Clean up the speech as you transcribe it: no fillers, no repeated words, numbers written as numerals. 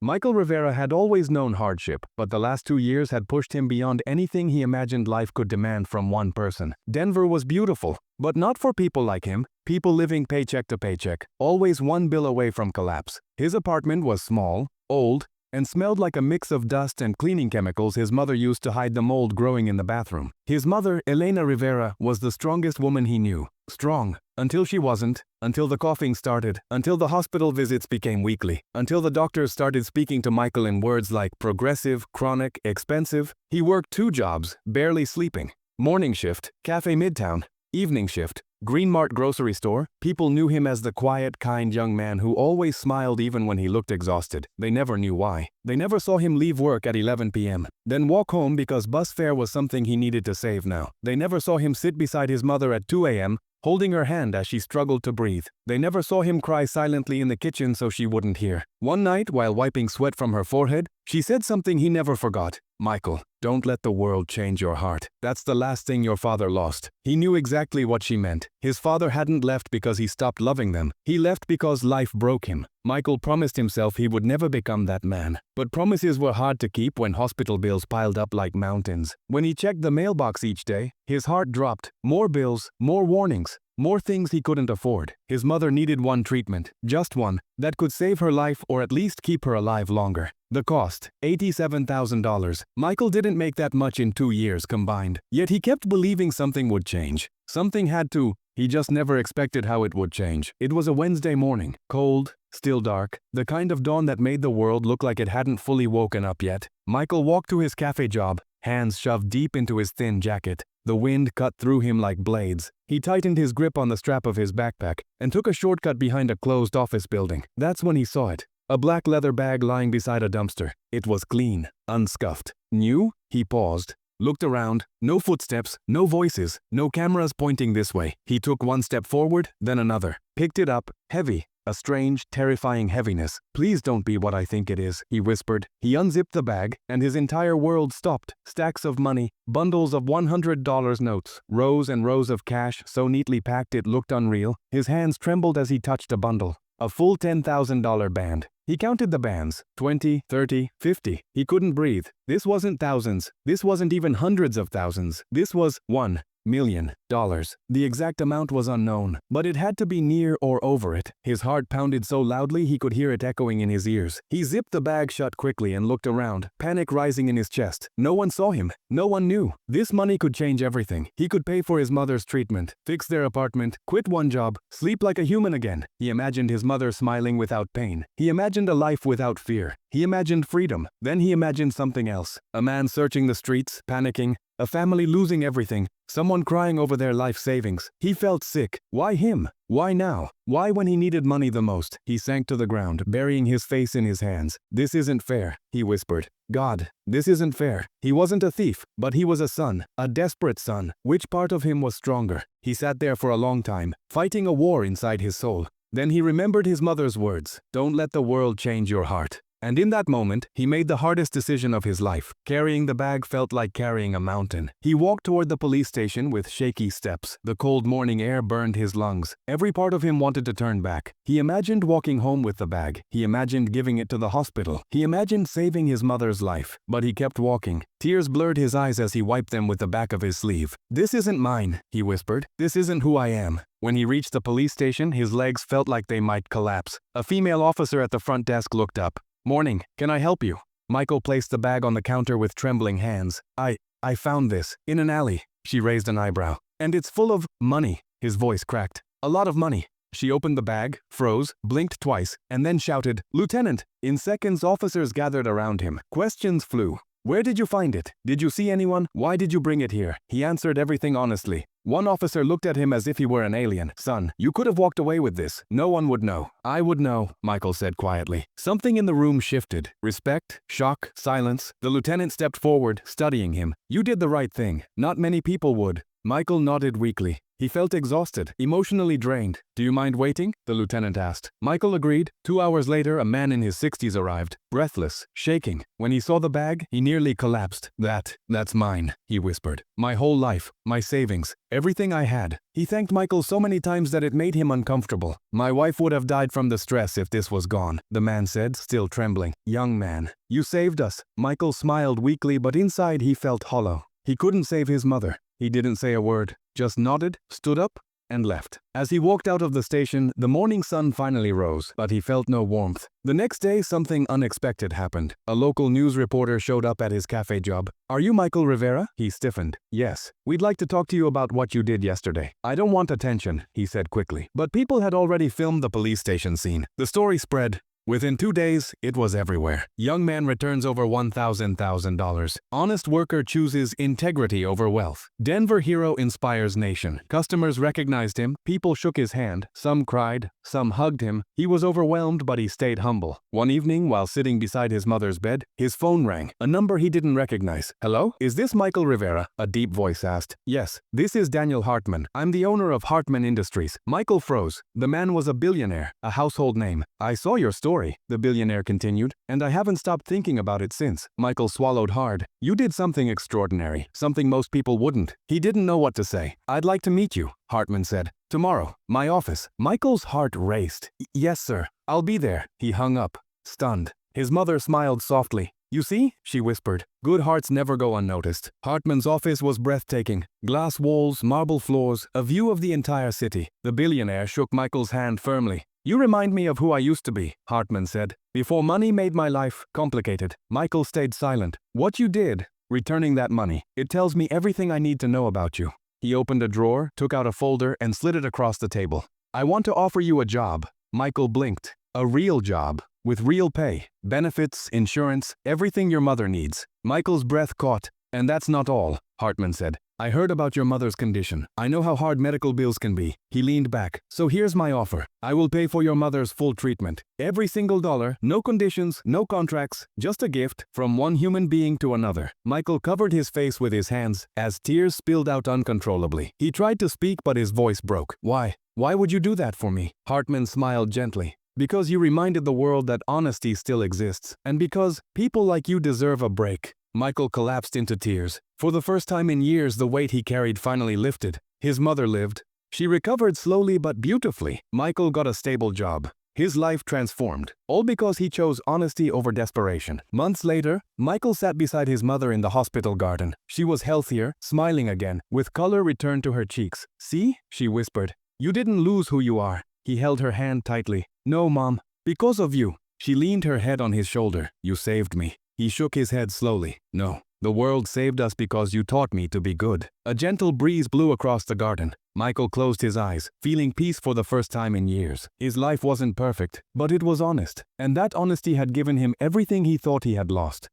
Michael Rivera had always known hardship, but the last 2 years had pushed him beyond anything he imagined life could demand from one person. Denver was beautiful, but not for people like him, people living paycheck to paycheck, always one bill away from collapse. His apartment was small, old, and smelled like a mix of dust and cleaning chemicals his mother used to hide the mold growing in the bathroom. His mother, Elena Rivera, was the strongest woman he knew. Strong. Until she wasn't, until the coughing started, until the hospital visits became weekly, until the doctors started speaking to Michael in words like progressive, chronic, expensive. He worked 2 jobs, barely sleeping. Morning shift, Cafe Midtown. Evening shift, Green Mart grocery store. People knew him as the quiet, kind young man who always smiled even when he looked exhausted. They never knew why. They never saw him leave work at 11 p.m., then walk home because bus fare was something he needed to save now. They never saw him sit beside his mother at 2 a.m., holding her hand as she struggled to breathe. They never saw him cry silently in the kitchen so she wouldn't hear. One night, while wiping sweat from her forehead, she said something he never forgot. "Michael, don't let the world change your heart. That's the last thing your father lost." He knew exactly what she meant. His father hadn't left because he stopped loving them. He left because life broke him. Michael promised himself he would never become that man. But promises were hard to keep when hospital bills piled up like mountains. When he checked the mailbox each day, his heart dropped. More bills, more warnings. More things he couldn't afford. His mother needed one treatment, just one, that could save her life or at least keep her alive longer. The cost, $87,000. Michael didn't make that much in 2 years combined. Yet he kept believing something would change. Something had to. He just never expected how it would change. It was a Wednesday morning, cold, still dark, the kind of dawn that made the world look like it hadn't fully woken up yet. Michael walked to his cafe job, hands shoved deep into his thin jacket. The wind cut through him like blades. He tightened his grip on the strap of his backpack and took a shortcut behind a closed office building. That's when he saw it. A black leather bag lying beside a dumpster. It was clean, unscuffed. New? He paused, looked around. No footsteps, no voices, no cameras pointing this way. He took one step forward, then another. Picked it up, heavy. A strange, terrifying heaviness. "Please don't be what I think it is," he whispered. He unzipped the bag, and his entire world stopped. Stacks of money, bundles of $100 notes, rows and rows of cash so neatly packed it looked unreal. His hands trembled as he touched a bundle. A full $10,000 band. He counted the bands, 20, 30, 50. He couldn't breathe. This wasn't thousands. This wasn't even hundreds of thousands. This was $1 million. The exact amount was unknown, but it had to be near or over it. His heart pounded so loudly he could hear it echoing in his ears. He zipped the bag shut quickly and looked around, panic rising in his chest. No one saw him. No one knew. This money could change everything. He could pay for his mother's treatment, fix their apartment, quit one job, sleep like a human again. He imagined his mother smiling without pain. He imagined a life without fear. He imagined freedom. Then he imagined something else. A man searching the streets, panicking. A family losing everything. Someone crying over their life savings. He felt sick. Why him? Why now? Why when he needed money the most? He sank to the ground, burying his face in his hands. "This isn't fair," he whispered. "God, this isn't fair." He wasn't a thief, but he was a son, a desperate son. Which part of him was stronger? He sat there for a long time, fighting a war inside his soul. Then he remembered his mother's words, "Don't let the world change your heart." And in that moment, he made the hardest decision of his life. Carrying the bag felt like carrying a mountain. He walked toward the police station with shaky steps. The cold morning air burned his lungs. Every part of him wanted to turn back. He imagined walking home with the bag. He imagined giving it to the hospital. He imagined saving his mother's life. But he kept walking. Tears blurred his eyes as he wiped them with the back of his sleeve. "This isn't mine," he whispered. "This isn't who I am." When he reached the police station, his legs felt like they might collapse. A female officer at the front desk looked up. "Morning, can I help you?" Michael placed the bag on the counter with trembling hands. I found this, in an alley." She raised an eyebrow. "And it's full of money." His voice cracked. "A lot of money." She opened the bag, froze, blinked twice, and then shouted, "Lieutenant!" In seconds, officers gathered around him. Questions flew. "Where did you find it? Did you see anyone? Why did you bring it here?" He answered everything honestly. One officer looked at him as if he were an alien. "Son, you could have walked away with this. No one would know." "I would know," Michael said quietly. Something in the room shifted. Respect, shock, silence. The lieutenant stepped forward, studying him. "You did the right thing. Not many people would." Michael nodded weakly. He felt exhausted, emotionally drained. "Do you mind waiting?" the lieutenant asked. Michael agreed. 2 hours later, a man in his 60s arrived, breathless, shaking. When he saw the bag, he nearly collapsed. That's mine," he whispered. "My whole life, my savings, everything I had." He thanked Michael so many times that it made him uncomfortable. "My wife would have died from the stress if this was gone," the man said, still trembling. "Young man, you saved us." Michael smiled weakly, but inside he felt hollow. He couldn't save his mother. He didn't say a word, just nodded, stood up, and left. As he walked out of the station, the morning sun finally rose, but he felt no warmth. The next day, something unexpected happened. A local news reporter showed up at his cafe job. "Are you Michael Rivera?" He stiffened. "Yes. We'd like to talk to you about what you did yesterday." "I don't want attention," he said quickly. But people had already filmed the police station scene. The story spread. Within 2 days, it was everywhere. Young man returns over $1,000. Honest worker chooses integrity over wealth. Denver hero inspires nation. Customers recognized him. People shook his hand. Some cried. Some hugged him. He was overwhelmed, but he stayed humble. One evening, while sitting beside his mother's bed, his phone rang. A number he didn't recognize. "Hello? Is this Michael Rivera?" a deep voice asked. "Yes. This is Daniel Hartman. I'm the owner of Hartman Industries." Michael froze. The man was a billionaire, a household name. "I saw your story," the billionaire continued, "and I haven't stopped thinking about it since." Michael swallowed hard. "You did something extraordinary, something most people wouldn't." He didn't know what to say. "I'd like to meet you," Hartman said. "Tomorrow, my office." Michael's heart raced. "Yes, sir. I'll be there." He hung up, stunned. His mother smiled softly. "You see?" she whispered. "Good hearts never go unnoticed." Hartman's office was breathtaking. Glass walls, marble floors, a view of the entire city. The billionaire shook Michael's hand firmly. "You remind me of who I used to be," Hartman said. "Before money made my life complicated." Michael stayed silent. "What you did, returning that money, it tells me everything I need to know about you." He opened a drawer, took out a folder, and slid it across the table. "I want to offer you a job." Michael blinked. "A real job, with real pay, benefits, insurance, everything your mother needs." Michael's breath caught. "And that's not all," Hartman said. "I heard about your mother's condition. I know how hard medical bills can be." He leaned back. "So here's my offer. I will pay for your mother's full treatment. Every single dollar, no conditions, no contracts, just a gift from one human being to another." Michael covered his face with his hands as tears spilled out uncontrollably. He tried to speak, but his voice broke. "Why? Why would you do that for me?" Hartman smiled gently. "Because you reminded the world that honesty still exists, and because people like you deserve a break." Michael collapsed into tears. For the first time in years, the weight he carried finally lifted. His mother lived. She recovered slowly but beautifully. Michael got a stable job. His life transformed, all because he chose honesty over desperation. Months later, Michael sat beside his mother in the hospital garden. She was healthier, smiling again, with color returned to her cheeks. "See?" she whispered. "You didn't lose who you are." He held her hand tightly. "No, Mom. Because of you." She leaned her head on his shoulder. "You saved me." He shook his head slowly. "No. The world saved us because you taught me to be good." A gentle breeze blew across the garden. Michael closed his eyes, feeling peace for the first time in years. His life wasn't perfect, but it was honest, and that honesty had given him everything he thought he had lost.